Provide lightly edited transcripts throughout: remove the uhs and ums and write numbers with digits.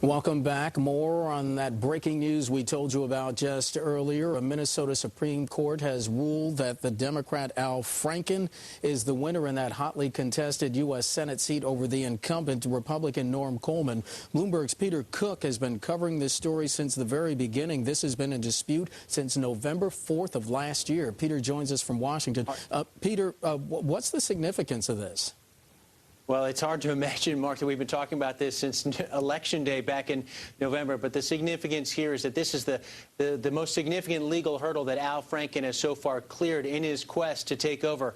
Welcome back. More on that breaking news we told you about just earlier. A Minnesota Supreme Court has ruled that the Democrat Al Franken is the winner in that hotly contested U.S. Senate seat over the incumbent Republican Norm Coleman. Bloomberg's Peter Cook has been covering this story since the very beginning. This has been in dispute since November 4th of last year. Peter joins us from Washington. Peter, what's the significance of this? Well, it's hard to imagine, Mark, that we've been talking about this since Election Day back in November. But the significance here is that this is the most significant legal hurdle that Al Franken has so far cleared in his quest to take over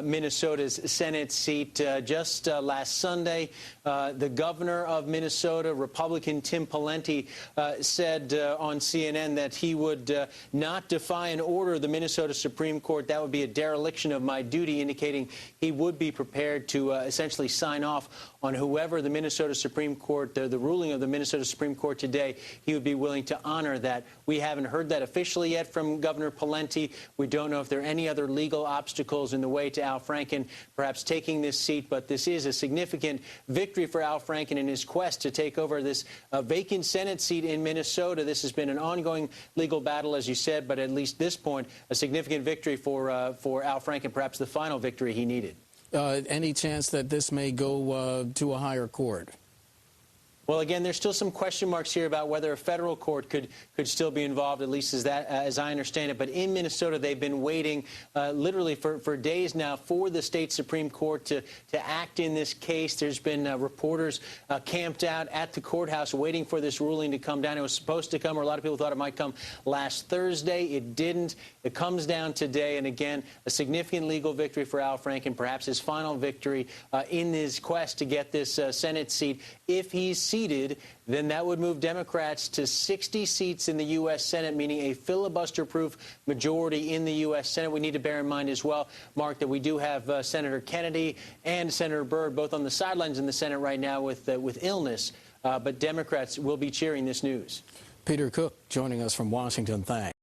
Minnesota's Senate seat. Just last Sunday, the governor of Minnesota, Republican Tim Pawlenty, said on CNN that he would not defy an order of the Minnesota Supreme Court. That would be a dereliction of my duty, indicating he would be prepared to essentially sign off on whoever the Minnesota Supreme Court, the ruling of the Minnesota Supreme Court today. He would be willing to honor that. We haven't heard that officially yet from Governor Pawlenty. We don't know if there are any other legal obstacles in the way to Al Franken perhaps taking this seat, but this is a significant victory for Al Franken in his quest to take over this vacant Senate seat in Minnesota. This has been an ongoing legal battle, as you said, but at least this point, a significant victory for Al Franken, perhaps the final victory he needed. Any chance that this may go to a higher court? Well, again, there's still some question marks here about whether a federal court could still be involved, at least as I understand it. But in Minnesota, they've been waiting literally for days now for the state Supreme Court to act in this case. There's been reporters camped out at the courthouse waiting for this ruling to come down. It was supposed to come, or a lot of people thought it might come last Thursday. It didn't. It comes down today. And again, a significant legal victory for Al Franken, perhaps his final victory in his quest to get this Senate seat. If he's seated, then that would move Democrats to 60 seats in the U.S. Senate, meaning a filibuster-proof majority in the U.S. Senate. We need to bear in mind as well, Mark, that we do have Senator Kennedy and Senator Byrd both on the sidelines in the Senate right now with illness. But Democrats will be cheering this news. Peter Cook joining us from Washington. Thanks.